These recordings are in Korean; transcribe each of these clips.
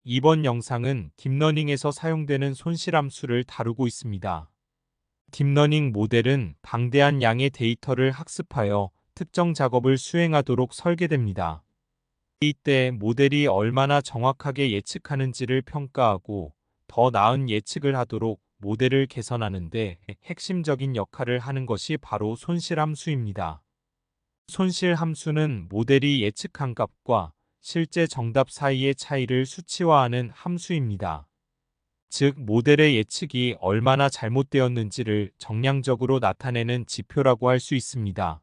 이번 영상은 딥러닝에서 사용되는 손실함수를 다루고 있습니다. 딥러닝 모델은 방대한 양의 데이터를 학습하여 특정 작업을 수행하도록 설계됩니다. 이때 모델이 얼마나 정확하게 예측하는지를 평가하고 더 나은 예측을 하도록 모델을 개선하는 데 핵심적인 역할을 하는 것이 바로 손실함수입니다. 손실함수는 모델이 예측한 값과 실제 정답 사이의 차이를 수치화하는 함수입니다. 즉, 모델의 예측이 얼마나 잘못되었는지를 정량적으로 나타내는 지표라고 할 수 있습니다.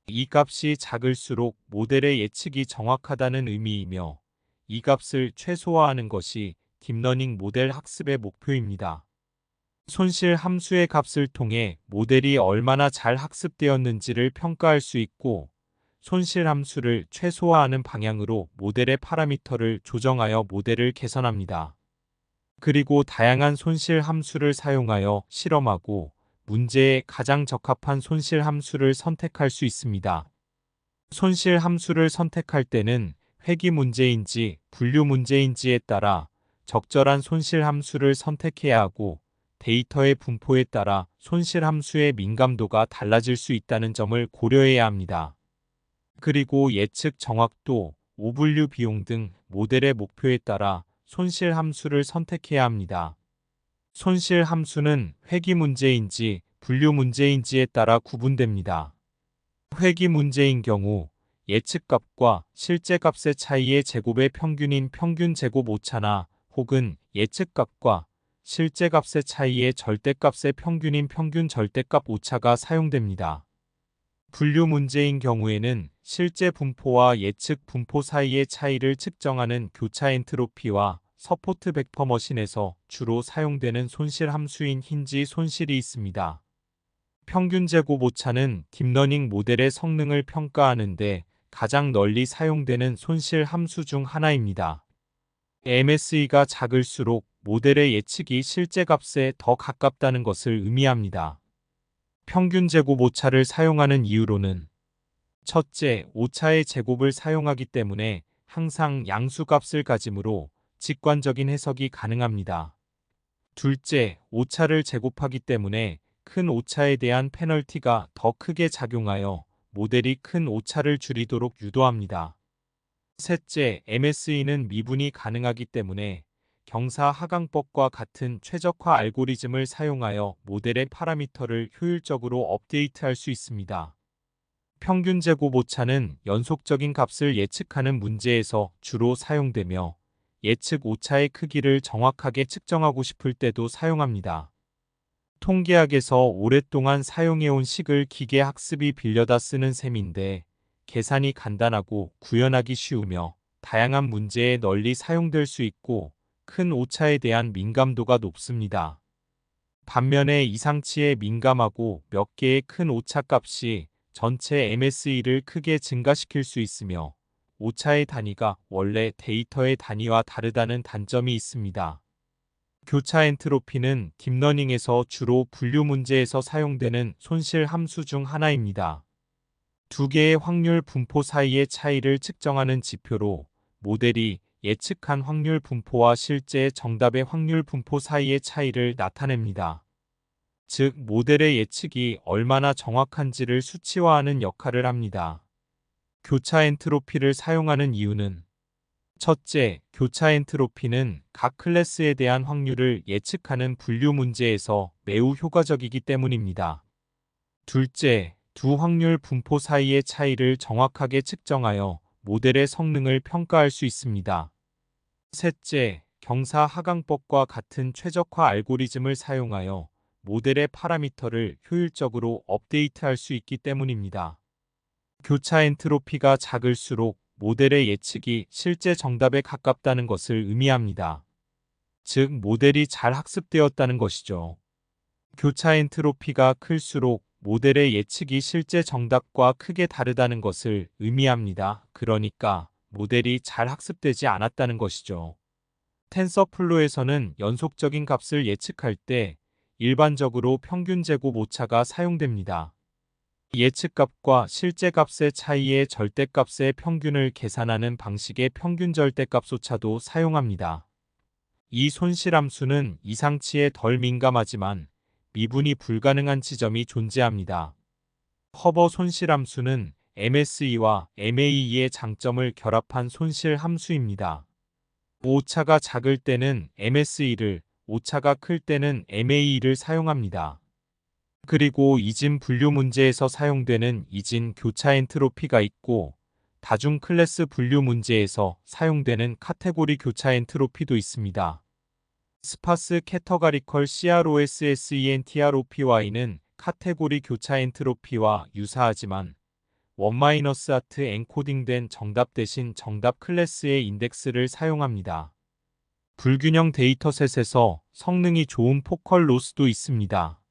이 값이 작을수록 모델의 예측이 정확하다는 의미이며, 이 값을 최소화하는 것이 딥러닝 모델 학습의 목표입니다. 손실 함수의 값을 통해 모델이 얼마나 잘 학습되었는지를 평가할 수 있고, 손실 함수를 최소화하는 방향으로 모델의 파라미터를 조정하여 모델을 개선합니다. 그리고 다양한 손실 함수를 사용하여 실험하고 문제에 가장 적합한 손실 함수를 선택할 수 있습니다. 손실 함수를 선택할 때는 회귀 문제인지 분류 문제인지에 따라 적절한 손실 함수를 선택해야 하고, 데이터의 분포에 따라 손실 함수의 민감도가 달라질 수 있다는 점을 고려해야 합니다. 그리고 예측 정확도, 오분류 비용 등 모델의 목표에 따라 손실 함수를 선택해야 합니다. 손실 함수는 회귀 문제인지 분류 문제인지에 따라 구분됩니다. 회귀 문제인 경우 예측값과 실제값의 차이의 제곱의 평균인 평균 제곱 오차나 혹은 예측값과 실제값의 차이의 절대값의 평균인 평균 절대값 오차가 사용됩니다. 분류 문제인 경우에는 실제 분포와 예측 분포 사이의 차이를 측정하는 교차 엔트로피와 서포트 벡터 머신에서 주로 사용되는 손실 함수인 힌지 손실이 있습니다. 평균 제곱 오차는 딥러닝 모델의 성능을 평가하는 데 가장 널리 사용되는 손실 함수 중 하나입니다. MSE가 작을수록 모델의 예측이 실제 값에 더 가깝다는 것을 의미합니다. 평균 제곱 오차를 사용하는 이유로는, 첫째, 오차의 제곱을 사용하기 때문에 항상 양수값을 가지므로 직관적인 해석이 가능합니다. 둘째, 오차를 제곱하기 때문에 큰 오차에 대한 페널티가 더 크게 작용하여 모델이 큰 오차를 줄이도록 유도합니다. 셋째, MSE는 미분이 가능하기 때문에 경사 하강법과 같은 최적화 알고리즘을 사용하여 모델의 파라미터를 효율적으로 업데이트할 수 있습니다. 평균 제곱 오차는 연속적인 값을 예측하는 문제에서 주로 사용되며, 예측 오차의 크기를 정확하게 측정하고 싶을 때도 사용합니다. 통계학에서 오랫동안 사용해온 식을 기계 학습이 빌려다 쓰는 셈인데, 계산이 간단하고 구현하기 쉬우며 다양한 문제에 널리 사용될 수 있고 큰 오차에 대한 민감도가 높습니다. 반면에 이상치에 민감하고 몇 개의 큰 오차 값이 전체 MSE를 크게 증가시킬 수 있으며, 오차의 단위가 원래 데이터의 단위와 다르다는 단점이 있습니다. 교차 엔트로피는 딥러닝에서 주로 분류 문제에서 사용되는 손실 함수 중 하나입니다. 두 개의 확률 분포 사이의 차이를 측정하는 지표로 모델이 예측한 확률 분포와 실제 정답의 확률 분포 사이의 차이를 나타냅니다. 즉, 모델의 예측이 얼마나 정확한지를 수치화하는 역할을 합니다. 교차 엔트로피를 사용하는 이유는, 첫째, 교차 엔트로피는 각 클래스에 대한 확률을 예측하는 분류 문제에서 매우 효과적이기 때문입니다. 둘째, 두 확률 분포 사이의 차이를 정확하게 측정하여 모델의 성능을 평가할 수 있습니다. 셋째, 경사 하강법과 같은 최적화 알고리즘을 사용하여 모델의 파라미터를 효율적으로 업데이트할 수 있기 때문입니다. 교차 엔트로피가 작을수록 모델의 예측이 실제 정답에 가깝다는 것을 의미합니다. 즉, 모델이 잘 학습되었다는 것이죠. 교차 엔트로피가 클수록 모델의 예측이 실제 정답과 크게 다르다는 것을 의미합니다. 그러니까 모델이 잘 학습되지 않았다는 것이죠. 텐서플로에서는 연속적인 값을 예측할 때 일반적으로 평균 제곱 오차가 사용됩니다. 예측값과 실제값의 차이의 절대값의 평균을 계산하는 방식의 평균 절대값 오차도 사용합니다. 이 손실함수는 이상치에 덜 민감하지만 미분이 불가능한 지점이 존재합니다. 허버 손실함수는 MSE와 MAE의 장점을 결합한 손실함수입니다. 오차가 작을 때는 MSE를, 오차가 클 때는 MAE를 사용합니다. 그리고 이진 분류 문제에서 사용되는 이진 교차 엔트로피가 있고 다중 클래스 분류 문제에서 사용되는 카테고리 교차 엔트로피도 있습니다. 스파스 캐터가리컬 CROSSENTROPy는 카테고리 교차 엔트로피와 유사하지만 1-아트 엔코딩된 정답 대신 정답 클래스의 인덱스를 사용합니다. 불균형 데이터셋에서 성능이 좋은 포컬 로스도 있습니다.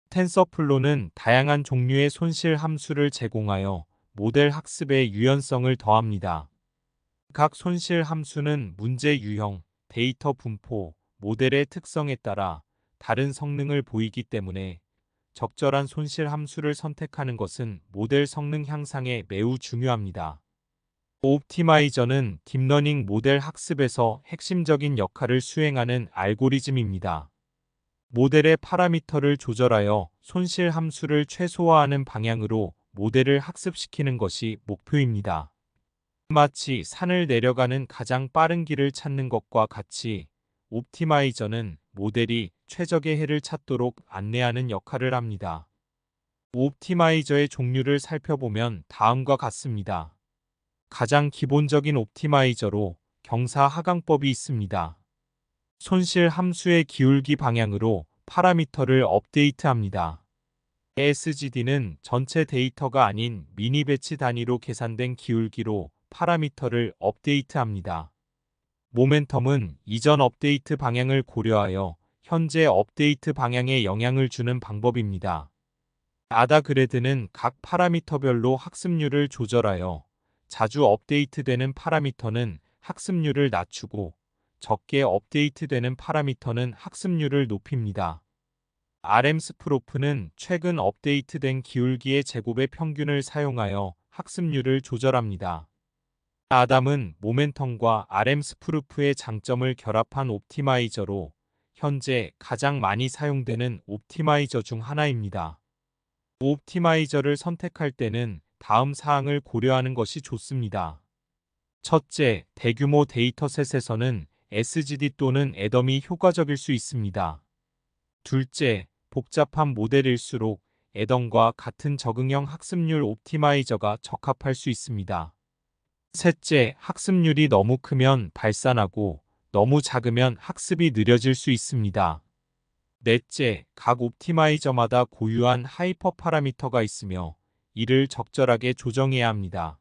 텐서플로는 다양한 종류의 손실 함수를 제공하여 모델 학습의 유연성을 더합니다. 각 손실 함수는 문제 유형, 데이터 분포, 모델의 특성에 따라 다른 성능을 보이기 때문에 적절한 손실 함수를 선택하는 것은 모델 성능 향상에 매우 중요합니다. 옵티마이저는 딥러닝 모델 학습에서 핵심적인 역할을 수행하는 알고리즘입니다. 모델의 파라미터를 조절하여 손실 함수를 최소화하는 방향으로 모델을 학습시키는 것이 목표입니다. 마치 산을 내려가는 가장 빠른 길을 찾는 것과 같이 옵티마이저는 모델이 최적의 해를 찾도록 안내하는 역할을 합니다. 옵티마이저의 종류를 살펴보면 다음과 같습니다. 가장 기본적인 옵티마이저로 경사 하강법이 있습니다. 손실 함수의 기울기 방향으로 파라미터를 업데이트합니다. SGD는 전체 데이터가 아닌 미니 배치 단위로 계산된 기울기로 파라미터를 업데이트합니다. 모멘텀은 이전 업데이트 방향을 고려하여 현재 업데이트 방향에 영향을 주는 방법입니다. 아다그레드는 각 파라미터별로 학습률을 조절하여 자주 업데이트되는 파라미터는 학습률을 낮추고 적게 업데이트되는 파라미터는 학습률을 높입니다. RMS프로프는 최근 업데이트된 기울기의 제곱의 평균을 사용하여 학습률을 조절합니다. 아담은 모멘텀과 RMS프루프의 장점을 결합한 옵티마이저로 현재 가장 많이 사용되는 옵티마이저 중 하나입니다. 옵티마이저를 선택할 때는 다음 사항을 고려하는 것이 좋습니다. 첫째, 대규모 데이터셋에서는 SGD 또는 애덤이 효과적일 수 있습니다. 둘째, 복잡한 모델일수록 애덤과 같은 적응형 학습률 옵티마이저가 적합할 수 있습니다. 셋째, 학습률이 너무 크면 발산하고 너무 작으면 학습이 느려질 수 있습니다. 넷째, 각 옵티마이저마다 고유한 하이퍼 파라미터가 있으며 이를 적절하게 조정해야 합니다.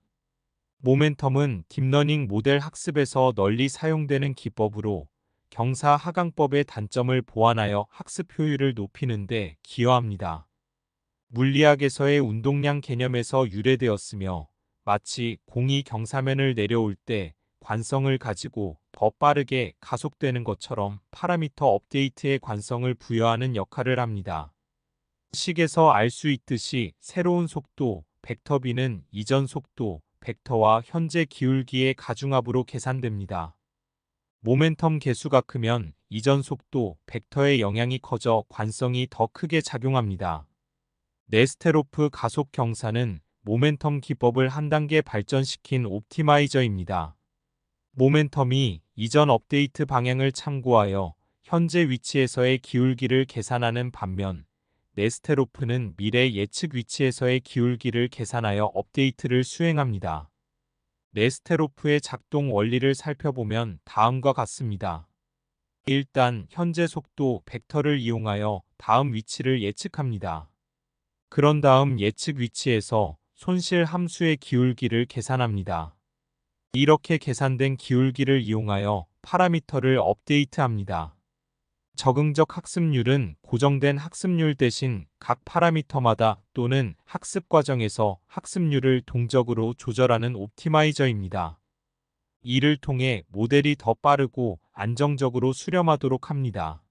모멘텀은 딥러닝 모델 학습에서 널리 사용되는 기법으로 경사 하강법의 단점을 보완하여 학습 효율을 높이는 데 기여합니다. 물리학에서의 운동량 개념에서 유래되었으며 마치 공이 경사면을 내려올 때 관성을 가지고 더 빠르게 가속되는 것처럼 파라미터 업데이트에 관성을 부여하는 역할을 합니다. 식에서 알 수 있듯이 새로운 속도, 벡터 b는 이전 속도, 벡터와 현재 기울기의 가중합으로 계산됩니다. 모멘텀 계수가 크면 이전 속도, 벡터의 영향이 커져 관성이 더 크게 작용합니다. 네스테로프 가속 경사는 모멘텀 기법을 한 단계 발전시킨 옵티마이저입니다. 모멘텀이 이전 업데이트 방향을 참고하여 현재 위치에서의 기울기를 계산하는 반면 네스테로프는 미래 예측 위치에서의 기울기를 계산하여 업데이트를 수행합니다. 네스테로프의 작동 원리를 살펴보면 다음과 같습니다. 일단 현재 속도 벡터를 이용하여 다음 위치를 예측합니다. 그런 다음 예측 위치에서 손실 함수의 기울기를 계산합니다. 이렇게 계산된 기울기를 이용하여 파라미터를 업데이트합니다. 적응적 학습률은 고정된 학습률 대신 각 파라미터마다 또는 학습 과정에서 학습률을 동적으로 조절하는 옵티마이저입니다. 이를 통해 모델이 더 빠르고 안정적으로 수렴하도록 합니다.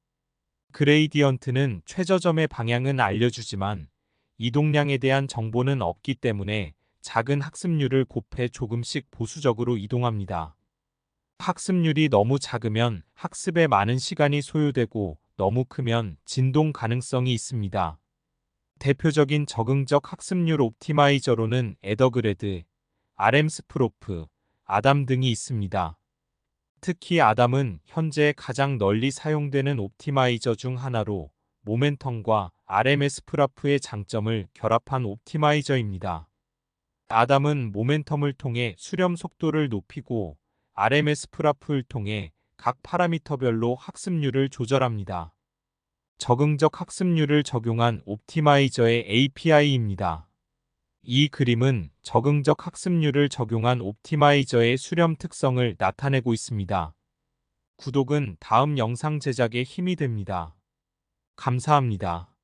그레이디언트는 최저점의 방향은 알려주지만 이동량에 대한 정보는 없기 때문에 작은 학습률을 곱해 조금씩 보수적으로 이동합니다. 학습률이 너무 작으면 학습에 많은 시간이 소요되고 너무 크면 진동 가능성이 있습니다. 대표적인 적응적 학습률 옵티마이저로는 에더그레드, RM스프로프, 아담 등이 있습니다. 특히 아담은 현재 가장 널리 사용되는 옵티마이저 중 하나로 모멘텀과 RMS프라프의 장점을 결합한 옵티마이저입니다. 아담은 모멘텀을 통해 수렴 속도를 높이고 RMS프라프를 통해 각 파라미터별로 학습률을 조절합니다. 적응적 학습률을 적용한 옵티마이저의 API입니다. 이 그림은 적응적 학습률을 적용한 옵티마이저의 수렴 특성을 나타내고 있습니다. 구독은 다음 영상 제작에 힘이 됩니다. 감사합니다.